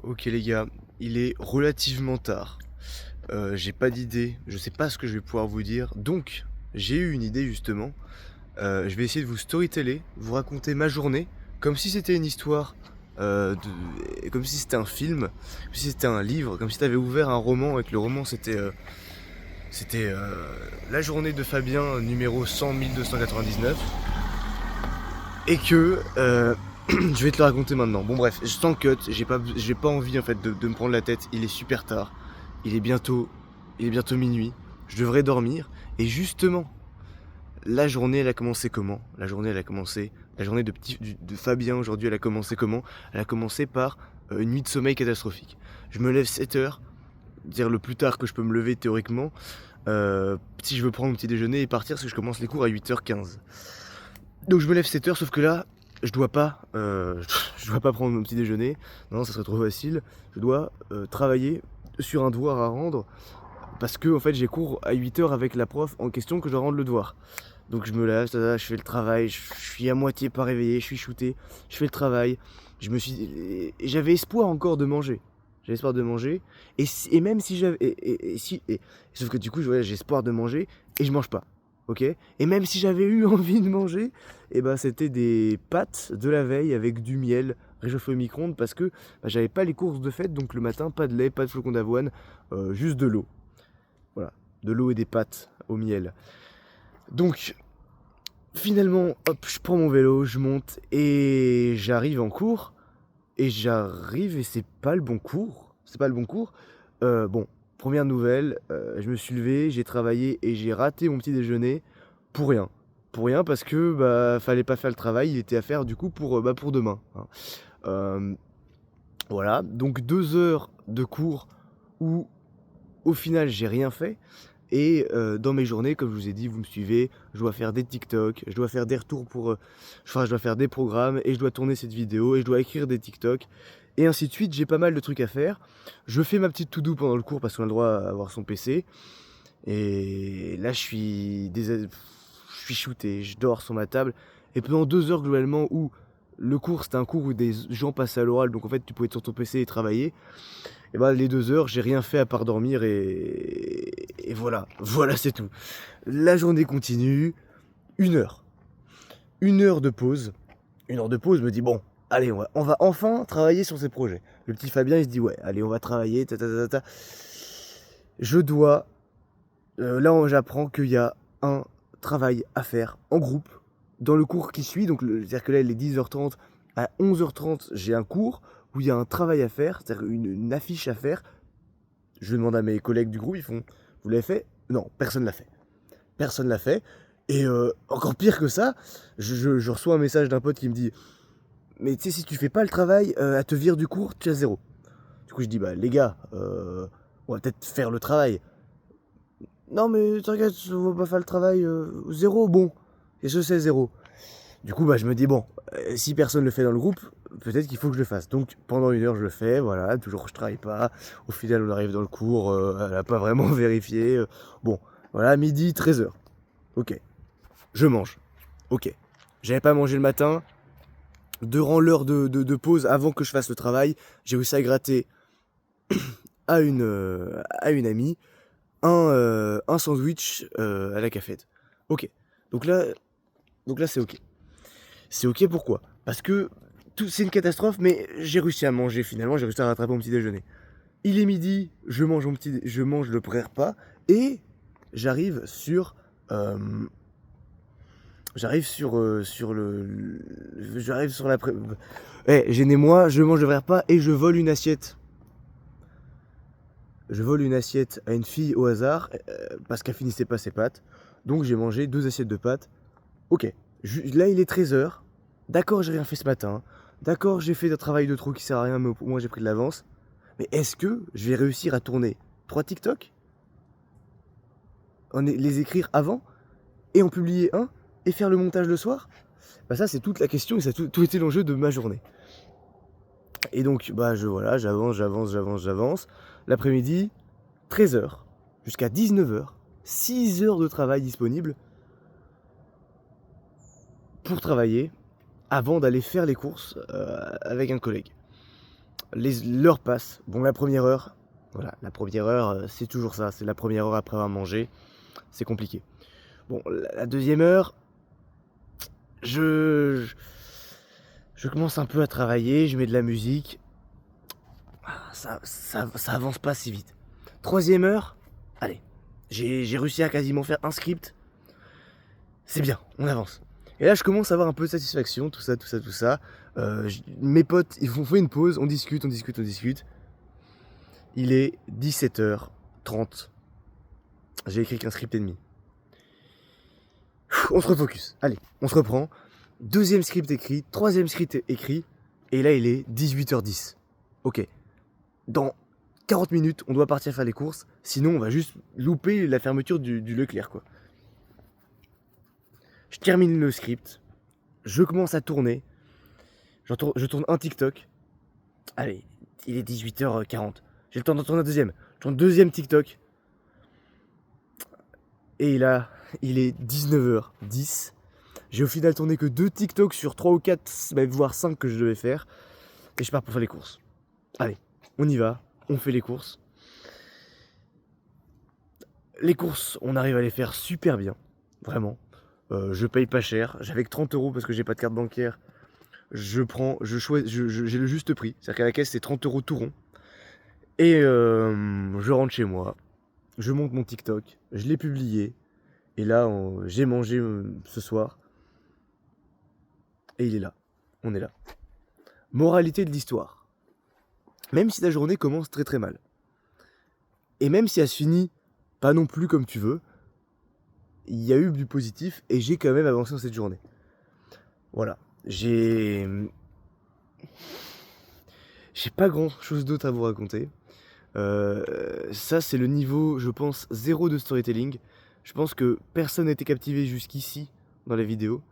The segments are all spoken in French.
Ok les gars, il est relativement tard. J'ai pas d'idée, je sais pas ce que je vais pouvoir vous dire. Donc, j'ai eu une idée justement. Je vais essayer de vous storyteller, vous raconter ma journée, comme si c'était une histoire, comme si c'était un film, comme si c'était un livre, comme si t'avais ouvert un roman et que le roman c'était la journée de Fabien numéro 100 1299 et que je vais te le raconter maintenant. Bon bref, sans cut, j'ai pas envie en fait de me prendre la tête. Il est super tard. Il est bientôt, il est bientôt minuit. Je devrais dormir. Et justement, la journée elle a commencé comment? La journée elle a commencé, la journée de Fabien aujourd'hui elle a commencé comment? Elle a commencé par une nuit de sommeil catastrophique. Je me lève 7 heures, dire le plus tard que je peux me lever théoriquement, si je veux prendre mon petit déjeuner et partir parce que je commence les cours à 8h15. Donc je me lève 7 heures, sauf que là, je dois pas, je dois pas prendre mon petit déjeuner. Non, ça serait trop facile. Je dois travailler sur un devoir à rendre parce que en fait j'ai cours à 8 heures avec la prof en question que je dois rendre le devoir. Donc je me lève, je fais le travail, je suis à moitié pas réveillé, je suis shooté, je fais le travail. J'avais espoir encore de manger. J'avais espoir de manger. Et même si j'avais, sauf que du coup, j'ai espoir de manger et je mange pas. Ok. Et même si j'avais eu envie de manger, et ben c'était des pâtes de la veille avec du miel réchauffé au micro-ondes parce que j'avais pas les courses de fête, donc le matin pas de lait, pas de flocons d'avoine, juste de l'eau. Voilà, de l'eau et des pâtes au miel. Donc finalement, hop, je prends mon vélo, je monte et j'arrive en cours. Et c'est pas le bon cours. C'est pas le bon cours. Bon, première nouvelle, je me suis levé, j'ai travaillé et j'ai raté mon petit déjeuner pour rien. Pour rien parce que bah fallait pas faire le travail, il était à faire du coup pour demain, hein. Euh, voilà, donc 2 heures de cours où au final j'ai rien fait. Et dans mes journées, comme je vous ai dit, vous me suivez, je dois faire des TikTok, je dois faire des retours enfin, je dois faire des programmes, et je dois tourner cette vidéo, et je dois écrire des TikTok, et ainsi de suite. J'ai pas mal de trucs à faire. Je fais ma petite to-do pendant le cours parce qu'on a le droit à avoir son PC. Et là, je suis shooté, je dors sur ma table. Et pendant 2 heures globalement, où le cours, c'était un cours où des gens passaient à l'oral, donc en fait, tu pouvais être sur ton PC et travailler. Et bah les 2 heures, j'ai rien fait à part dormir et voilà, voilà c'est tout. La journée continue, 1 heure. 1 heure de pause. 1 heure de pause, je me dis bon, allez, on va enfin travailler sur ces projets. Le petit Fabien, il se dit ouais, allez, on va travailler, Je dois, là j'apprends qu'il y a un travail à faire en groupe dans le cours qui suit. Donc c'est-à-dire que là il est 10h30, à 11h30 j'ai un cours où il y a un travail à faire, c'est-à-dire une affiche à faire. Je demande à mes collègues du groupe, ils font vous l'avez fait? Non, personne l'a fait. Personne l'a fait. Et encore pire que ça, je reçois un message d'un pote qui me dit mais tu sais, si tu fais pas le travail, à te vire du cours, tu as zéro. Du coup, je dis bah les gars, on va peut-être faire le travail. Non, mais t'inquiète, on va pas faire le travail. Zéro, bon. Qu'est-ce que c'est zéro? Du coup, bah, je me dis, bon, si personne le fait dans le groupe, peut-être qu'il faut que je le fasse. Donc, pendant 1 heure, je le fais, voilà, toujours je travaille pas. Au final, on arrive dans le cours, elle a pas vraiment vérifié. Bon, voilà, midi, 13h. Ok, je mange. Ok. J'avais pas mangé le matin. Durant l'heure de pause, avant que je fasse le travail, j'ai réussi à gratter à une amie un sandwich à la cafette. Ok. Donc là, donc là c'est ok. C'est ok pourquoi? Parce que c'est une catastrophe, mais j'ai réussi à manger finalement, j'ai réussi à rattraper mon petit déjeuner. Il est midi, je mange le pré-repas et j'arrive sur, euh, j'arrive sur la gênez-moi, je mange le pré-repas et je vole une assiette. Je vole une assiette à une fille au hasard parce qu'elle finissait pas ses pâtes. Donc j'ai mangé 2 assiettes de pâtes. Ok, là il est 13h. D'accord, j'ai rien fait ce matin. D'accord, j'ai fait un travail de trop qui sert à rien, mais au moins j'ai pris de l'avance. Mais est-ce que je vais réussir à tourner 3 TikTok, les écrire avant, et en publier un, et faire le montage le soir? Bah ça c'est toute la question et ça a tout été l'enjeu de ma journée. Et donc bah voilà, j'avance. L'après-midi, 13h, jusqu'à 19h, 6 heures de travail disponible pour travailler avant d'aller faire les courses avec un collègue. l'heure passe. Bon, la première heure, voilà, la première heure, c'est toujours ça, c'est la première heure après avoir mangé, c'est compliqué. Bon, la deuxième heure, je commence un peu à travailler, je mets de la musique. Ça avance pas si vite. Troisième heure, allez, j'ai réussi à quasiment faire un script. C'est bien, on avance. Et là, je commence à avoir un peu de satisfaction, tout ça. Mes potes, ils font une pause, on discute. Il est 17h30. J'ai écrit qu'un script et demi. On se refocus. Allez, on se reprend. Deuxième script écrit, troisième script écrit. Et là, il est 18h10. Ok. Dans 40 minutes, on doit partir faire les courses. Sinon, on va juste louper la fermeture du Leclerc, quoi. Je termine le script. Je commence à tourner. Je tourne un TikTok. Allez, il est 18h40. J'ai le temps d'en tourner un deuxième. Je tourne deuxième TikTok. Et là, il est 19h10. J'ai au final tourné que 2 TikToks sur 3 ou 4, voire 5 que je devais faire. Et je pars pour faire les courses. Allez, on y va. On fait les courses. Les courses, on arrive à les faire super bien. Vraiment. Je paye pas cher. J'avais que 30 € parce que j'ai pas de carte bancaire. J'ai le juste prix. C'est-à-dire qu'à la caisse, c'est 30 € tout rond. Et je rentre chez moi. Je monte mon TikTok. Je l'ai publié. Et là, j'ai mangé ce soir. Et il est là. On est là. Moralité de l'histoire. Même si ta journée commence très très mal. Et même si elle se finit pas non plus comme tu veux, il y a eu du positif et j'ai quand même avancé dans cette journée. Voilà. J'ai pas grand chose d'autre à vous raconter. Ça, c'est le niveau, je pense, 0 de storytelling. Je pense que personne n'a été captivé jusqu'ici dans la vidéo.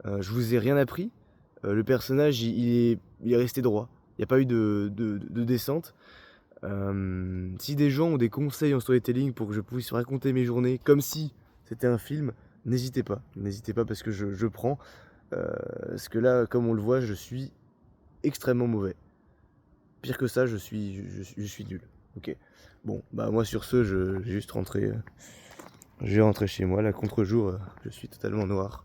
Je vous ai rien appris. Le personnage, il est resté droit. Il n'y a pas eu de descente. Si des gens ont des conseils en storytelling pour que je puisse raconter mes journées comme si c'était un film, n'hésitez pas. N'hésitez pas parce que je prends. Parce que là, comme on le voit, je suis extrêmement mauvais. Pire que ça, je suis nul. Ok. Bon, bah moi sur ce, je vais juste rentrer. Je vais rentrer chez moi. Là, contre-jour, je suis totalement noir.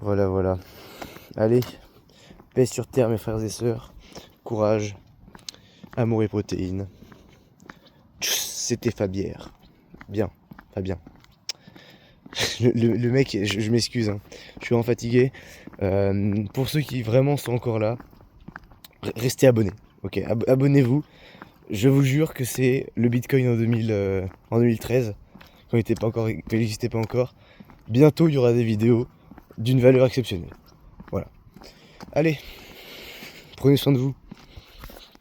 Voilà. Allez, paix sur terre, mes frères et sœurs. Courage, amour et protéines. C'était Fabière. Bien, Fabien. Le mec, je m'excuse, hein. Je suis vraiment fatigué. Pour ceux qui vraiment sont encore là, restez abonnés. Ok, abonnez-vous. Je vous jure que c'est le Bitcoin en 2013, quand il n'existait pas encore. Bientôt, il y aura des vidéos d'une valeur exceptionnelle. Voilà. Allez, prenez soin de vous.